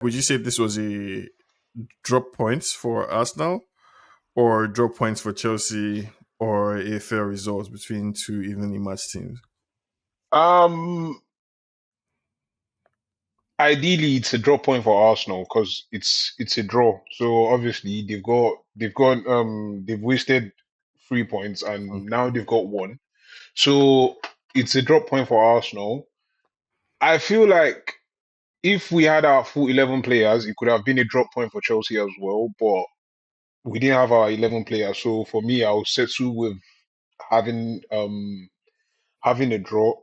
would you say this was a drop points for Arsenal or drop points for Chelsea or a fair result between two evenly matched teams? Um, Ideally, it's a draw point for Arsenal because it's a draw. So obviously they've wasted 3 points and now they've got one. So it's a drop point for Arsenal. I feel like if we had our full 11 players, it could have been a drop point for Chelsea as well. But we didn't have our 11 players. So for me, I'll settle with having having a draw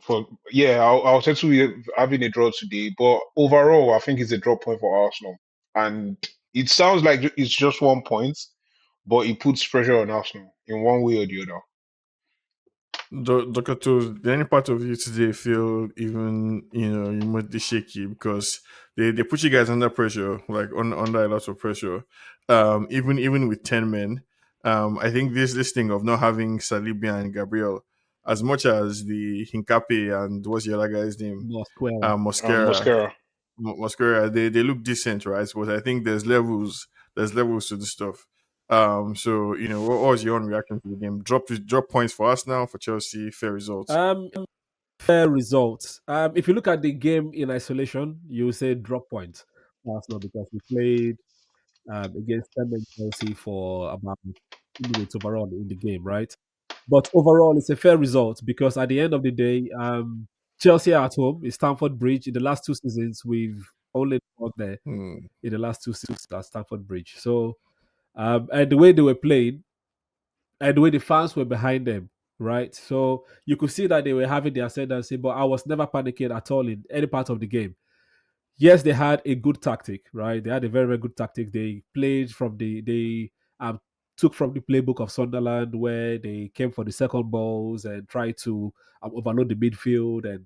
for yeah, I'll settle with having a draw today. But overall, I think it's a drop point for Arsenal, and it sounds like it's just 1 point, but it puts pressure on Arsenal in one way or the other. Dr. Toes, did any part of you today feel even, remotely shaky because they put you guys under pressure, like under a lot of pressure, even with 10 men. I think this thing of not having Saliba and Gabriel, as much as the Hincape and what's the other guy's name? Mosquera. Mosquera. Mascara. Masquerade, they look decent, right? But I think there's levels to the stuff. So what was your own reaction to the game? Drop points for us now for Chelsea, fair results. Um, Fair results. If you look at the game in isolation, you will say drop point for Arsenal because we played against them and Chelsea for about 2 minutes overall in the game, right? But overall, it's a fair result because at the end of the day, Chelsea are at home. It's Stamford Bridge. In the last 2 seasons, we've only won there Hmm. in the last 2 seasons at Stamford Bridge. So, and the way they were playing and the way the fans were behind them, right? So you could see that they were having the ascendancy, but I was never panicking at all in any part of the game. Yes, they had a good tactic, right? They had a very, very good tactic. They played from they took from the playbook of Sunderland where they came for the second balls and tried to overload the midfield and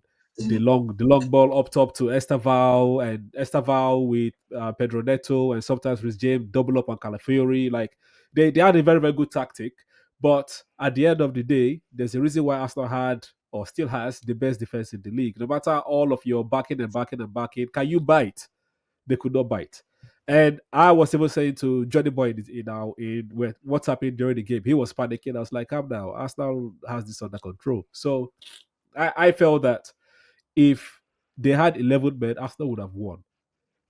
the long ball up top to Estaval and Estaval with Pedro Neto and sometimes with James double up on Calafiori. Like they had a very, very good tactic. But at the end of the day, there's a reason why Arsenal had or still has the best defense in the league. No matter all of your backing and backing and backing, can you bite? They could not bite. And I was even saying to Johnny Boy in what's happening during the game, he was panicking. I was like, calm down. Arsenal has this under control. So I felt that if they had 11 men, Arsenal would have won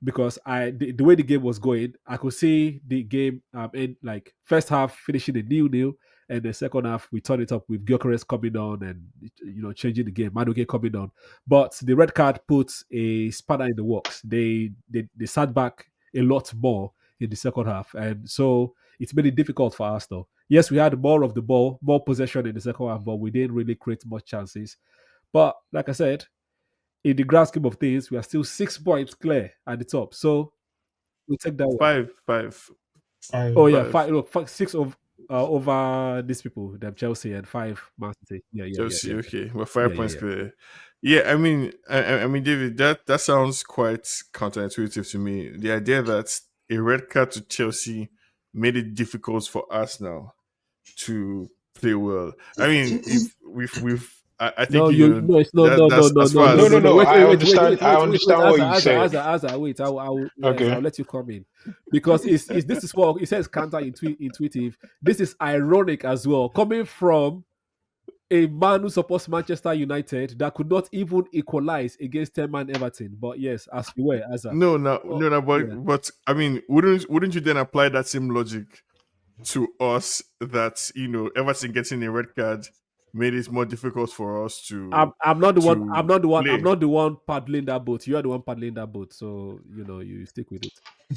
because the way the game was going, I could see the game in like first half finishing a nil-nil, and the second half we turned it up with Gyökeres coming on and changing the game, Madueke coming on. But the red card put a spanner in the works. They sat back a lot more in the second half, and so it's made it difficult for Arsenal. Yes, we had more of the ball, more possession in the second half, but we didn't really create much chances. But like I said, in the grand scheme of things, we are still 6 points clear at the top. So we take that one. Five, five, Oh Five. yeah, five. six of over these people, them Chelsea and five Man City. Yeah, yeah, yeah, Chelsea, yeah, okay, well, yeah, 5 points yeah, clear. Yeah, I mean, David, that sounds quite counterintuitive to me. The idea that a red card to Chelsea made it difficult for us now to play well. I mean, if we've I think no, you no, it's no, no, no, that's no, as no, far no, No, as no, no, no. no. Wait, I wait, wait, wait, understand. wait, I wait, wait, wait. understand what you said. Wait. Yes, Okay. I'll let you come in because it's this is what it says counterintuitive. This is ironic as well, coming from a man who supports Manchester United that could not even equalize against 10-man Everton. But yes, as you were, as a no, no, oh, no, no, yeah. but I mean, wouldn't you then apply that same logic to us that Everton getting a red card made it more difficult for us I'm not the one. I'm to not the one. I'm play. not the one paddling that boat. You are the one paddling that boat. So you stick with it.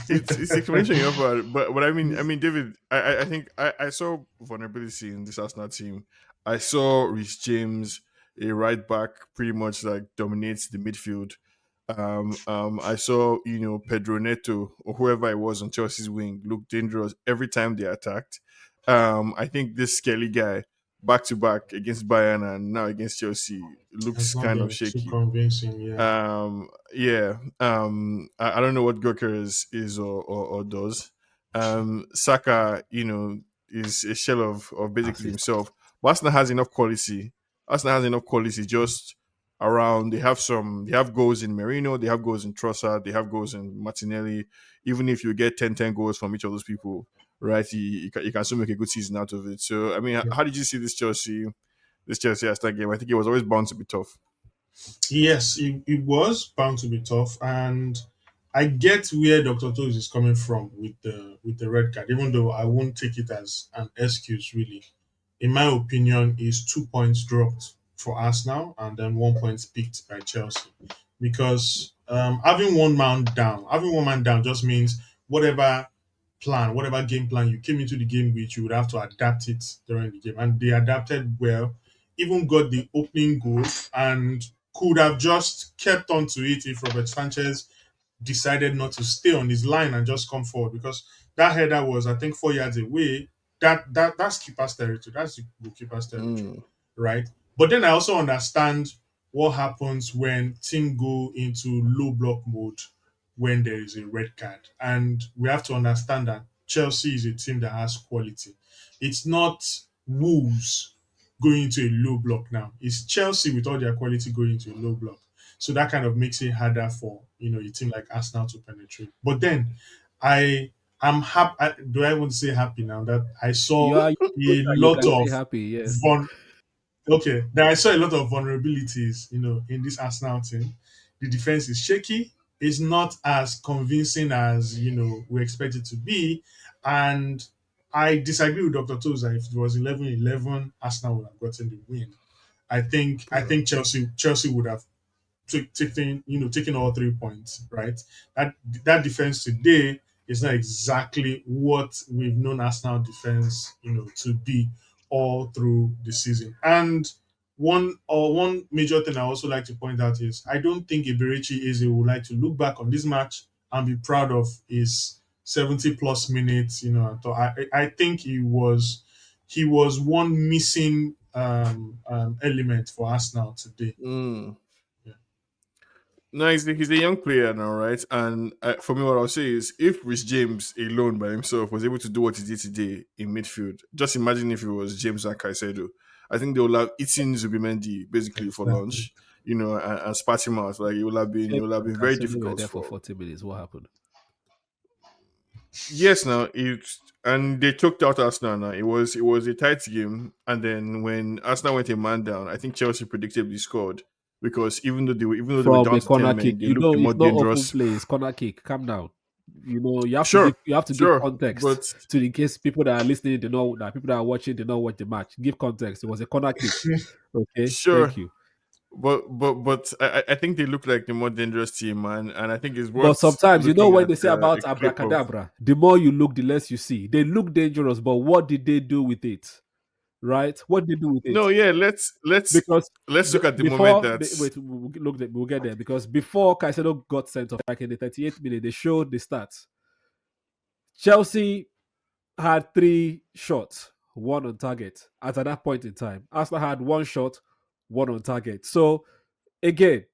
It's explanation you offer, but I mean, David, I think I saw vulnerability in this Arsenal team. I saw Reece James, a right back, pretty much like dominates the midfield. I saw Pedro Neto or whoever it was on Chelsea's wing look dangerous every time they attacked. I think this Skelly guy back to back against Bayern and now against Chelsea Has looks not kind of been too shaky. convincing. Yeah. Yeah. I don't know what Gurker is or does. Saka, is a shell of basically Assist. himself. But Arsenal has enough quality. Arsenal has enough quality. Just around. They have goals in Merino, they have goals in Trossard, they have goals in Martinelli. Even if you get 10 goals from each of those people, right, you can still make a good season out of it. So, I mean, how did you see this Chelsea Arsenal game? I think it was always bound to be tough. Yes, it was bound to be tough, and I get where Dr. Toes is coming from with the red card, even though I won't take it as an excuse really. In my opinion, is 2 points dropped for Arsenal and then 1 point picked by Chelsea. Because having one man down just means whatever whatever game plan you came into the game with, you would have to adapt it during the game. And they adapted well, even got the opening goal, and could have just kept on to it if Robert Sanchez decided not to stay on his line and just come forward, because that header was, I think, 4 yards away. That's keeper's territory. That's the goalkeeper's territory, right? But then I also understand what happens when team go into low block mode when there is a red card, and we have to understand that Chelsea is a team that has quality. It's not Wolves going into a low block now. It's Chelsea with all their quality going into a low block. So that kind of makes it harder for a team like Arsenal to penetrate. But then I am happy. Do I want to say happy now that I saw a lot of happy? Yes. that I saw a lot of vulnerabilities, in this Arsenal team. The defense is shaky. It's not as convincing as we expect it to be, and I disagree with Dr. Toza. If it was 11-11, Arsenal would have gotten the win. I think Chelsea would have taking all 3 points, right? That defense today is not exactly what we've known Arsenal defense, to be all through the season. And one major thing I also like to point out is I don't think Iberici Eze would like to look back on this match and be proud of his 70 plus minutes. I think he was one missing element for Arsenal today. No, he's a young player now, right? And for me, what I'll say is, if Rhys James alone by himself was able to do what he did today in midfield, just imagine if it was James and Caicedo. I think they would have eaten Zubimendi basically for lunch, and spat him out. Like it would have been very difficult there for 40 minutes. What happened? Yes, now and they choked out Arsenal. Now it was a tight game, and then when Arsenal went a man down, I think Chelsea predictably scored, because even though they were down to 10 men, they looked more dangerous. Open play, it's corner kick. Calm down. You have to give context to, in case people that are listening, they know that people that are watching, they know what the match. Give context. It was a corner kick. Okay, sure. Thank you. But I think they look like the more dangerous team, man, and I think it's worth. But sometimes when they say about abracadabra, the more you look, the less you see. They look dangerous, but what did they do with it? Right? What did they do with it? No, yeah, let's look at the moment that we'll get there, because before Caicedo got sent off, like in the 38th minute, they showed the stats. Chelsea had 3 shots, 1 on target at that point in time. Arsenal had 1 shot, 1 on target. So again,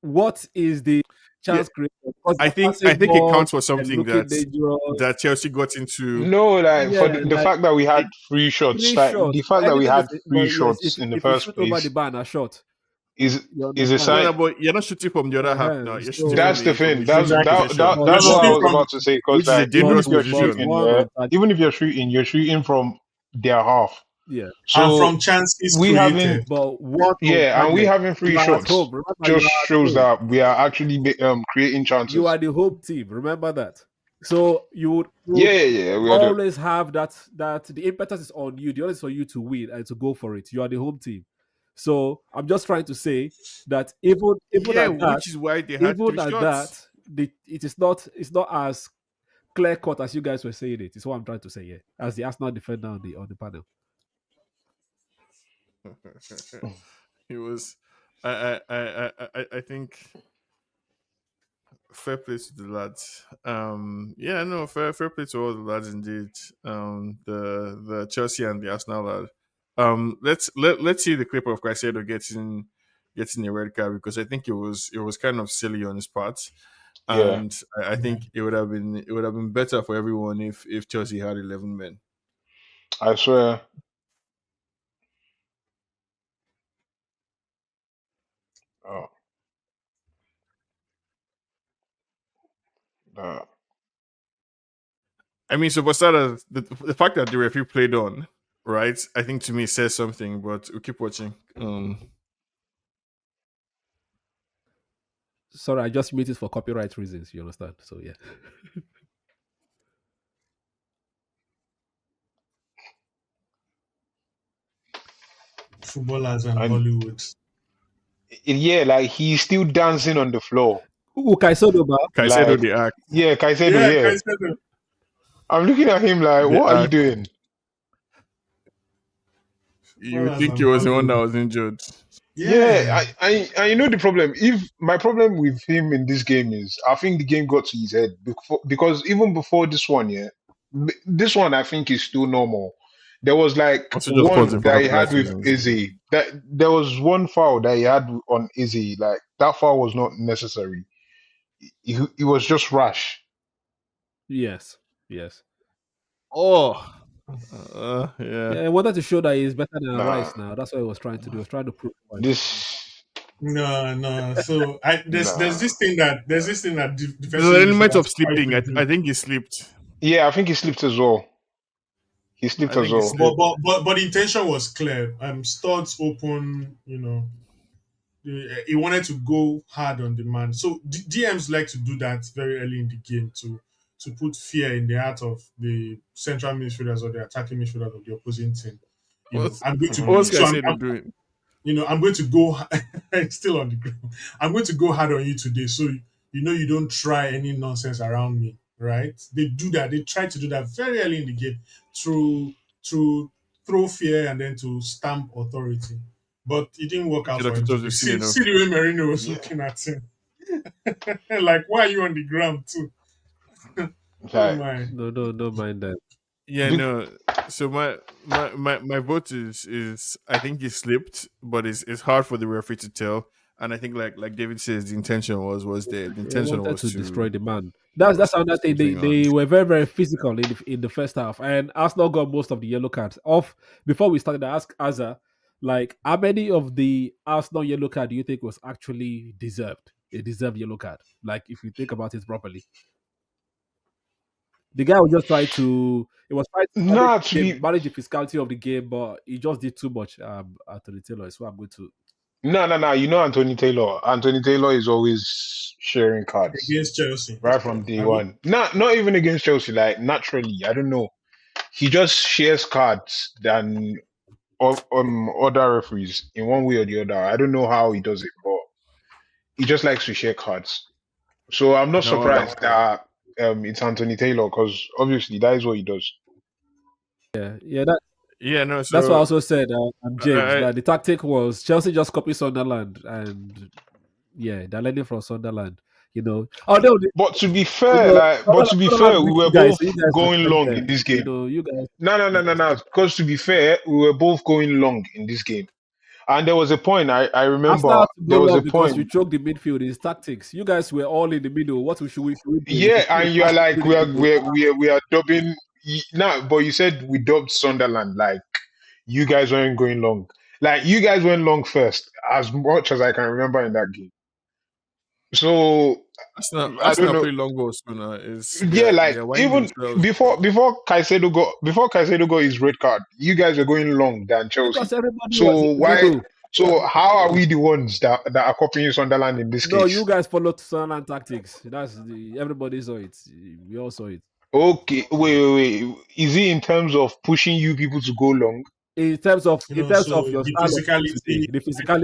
what is the chance created? I think it counts for something that Chelsea got into. No, for the fact that we had 3 shots, the fact that we had 3 shots in the first place over the bar a shot is a sign. No, but you're not shooting from the other half now. That's the thing. That's what I was about to say. Because even if you're shooting from their half. Yeah. So and from chances we created. And we having 3 shots just shows that we are actually creating chances. You are the home team. Remember that. So you would always have that the impetus is on you. The onus is for you to win and to go for it. You are the home team. So I'm just trying to say that even at that, which is why they had 3 shots. It's not as clear cut as you guys were saying it. It's what I'm trying to say here. As the Arsenal defender on the panel. He was. I think. Fair play to the lads. Fair play to all the lads indeed. The Chelsea and the Arsenal lad. Let's see the clip of Caicedo getting a red card, because I think it was kind of silly on his part, and I think it would have been better for everyone if Chelsea had 11 men. I swear. Nah. I mean, so Basada, the fact that the referee played on, right? I think to me says something, but we'll keep watching. Sorry, I just made it for copyright reasons. You understand? So yeah. Footballers and And Hollywood. yeah, like he's still dancing on the floor. Ooh, Caicedo, ba. Caicedo Like, the act. yeah, Caicedo, Yeah, yeah. Caicedo. I'm looking at him like, The what are you act. doing? You would Footballers think and he was the one that Hollywood. was injured. Yeah, Yeah. I you know the problem. If my problem with him in this game is, I think the game got to his head because even before this one, yeah, this one I think is still normal. There was like Also, just pausing one for that he had copyright with reasons. Izzy. That there was one foul that he had on Izzy. Like that foul was not necessary. He was just rash. Yes. Yes. Oh, yeah. Yeah, I wanted to show that he's better than Nah, Rice now. That's what he was trying to do. He was trying to prove a point. this No, no. So there's nah. there's this thing that There's an defensive element of midfielders try sleeping. to I do. think he slept. Yeah, I think he slipped as well. He I slipped as think he well. slept. But the intention was clear. Studs open, he wanted to go hard on the man. So DMs like to do that very early in the game to put fear in the heart of the central midfielders or the attacking midfielders of the opposing team. What's I'm going to what's Mhm. so Caicedo doing? I'm going to go still on the ground. I'm going to go hard on you today, so you don't try any nonsense around me, right? They do that. They try to do that very early in the game to throw fear and then to stamp authority. But it didn't work out Okay, for Dr. him Toz, today. you've seen enough. See the way Merino was Yeah. looking at him. Like, why are you on the ground too? Oh Like, my. No, don't mind that. Yeah, be- no. So my vote is I think he slipped, but it's hard for the referee to tell. And I think like David says, the intention was there. The They intention wanted was to to destroy the man. That's another put thing. They something on. they were very very physical in the first half, and Arsenal got most of the yellow cards. Off before we started, I asked Azza, like, how many of the Arsenal yellow card do you think was actually deserved? A deserved yellow card. Like, if you think about it properly, the guy was just trying to. It was trying to nah, to be manage the physicality of the game, but he just did too much. Anthony Taylor is what I'm going to. no. You know Anthony Taylor. Anthony Taylor is always sharing cards Against Chelsea. right from day I would, one. Not even against Chelsea. Like naturally, I don't know. He just shares cards than other referees in one way or the other. I don't know how he does it, but he just likes to share cards. So I'm not No, surprised that it's Anthony Taylor because obviously that is what he does. Yeah. yeah, no. That's what I So also said. James, I that the tactic was Chelsea just copy Sunderland, and yeah, they're learning from Sunderland. Oh no, But to be oh, fair, no, we beat were you guys. both So you guys going respect long in them. this game. You guys. No. Because to be fair, we were both going long in this game. And there was a point, I Arsenal remember had to go there was long a because you point. choked the midfield. His tactics. You guys were all in the middle. What should we do? We Yeah, should play and you are fast like, through the middle. we are dubbing. Now, but you said we dubbed Sunderland, like you guys weren't going long. Like you guys went long first, as much as I can remember in that game. So I don't Arsenal know. play long balls sooner. Is Yeah, they're like winding even themselves. before Caicedo got his red card, you guys were going long than Chelsea. Because everybody was So in the why? middle. So how are we the ones that are copying Sunderland in this No, you case? guys followed Sunderland tactics. Everybody saw it. We all saw it. Okay, wait. Is it in terms of pushing you people to go long? In terms of so your the style of play today, physicality the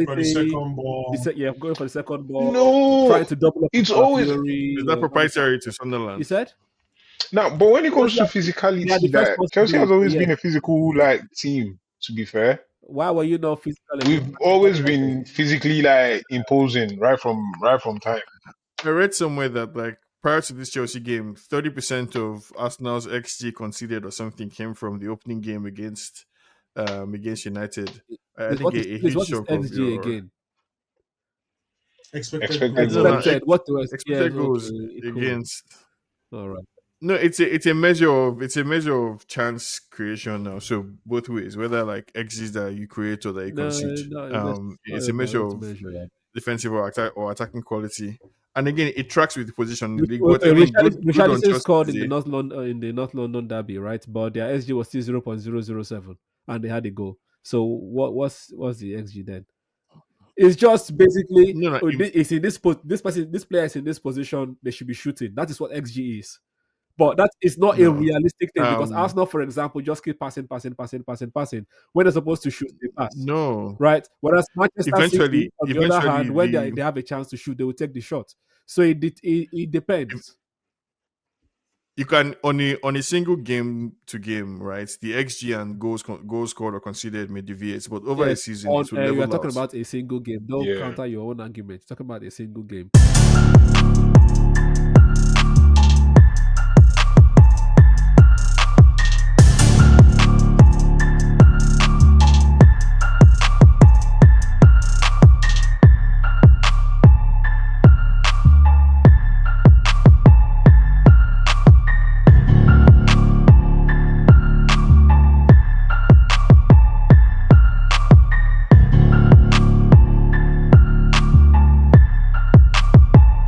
for the physicality, second ball. yeah, going for the second ball, trying No, to double up it's on always Fury. Is that All this stuff. proprietary to You Sunderland? said now. But when it what comes you to have, they are the physicality, first like ones to Chelsea do has it. So always yes, been a physical like team. To be fair, why were you not physical against we've Manchester always United? been physically like imposing right from time. I read somewhere that like prior to this Chelsea game, 30% of Arsenal's XG conceded or something came from the opening game against United. I think a Please, huge what is chunk of XG your again? Expected Expected goals. no, no, goals. Expected. What the rest? Yes, expected goals okay, cool. against. All right. No, it's a measure of chance creation now. So both ways, whether like XGs that you create or that you No, concede. no, that's not It's a a measure direct of measure. Yeah. defensive or attacking quality. and again, it tracks with the position in the league. But I mean, good on Richarlison Chelsea scored in today. the North London derby, right? But their XG was still 0.007, and they had a goal. So what's the XG then? It's just basically No, no, it's in this player is in this position. They should be shooting. That is what XG is. But that is not a no. realistic thing because Um, Arsenal, for example, just keep passing when they're supposed to shoot, they pass. No. Right? Whereas Manchester City, on the other hand, when the- they have a chance to shoot, they will take the shot. So it depends. You can on a single game to game, right? The XG and goals scored or conceded may deviate, but over a Yes, season, it will you level are talking out. about a single game. Don't Yeah. counter your own argument. Talking about a single game.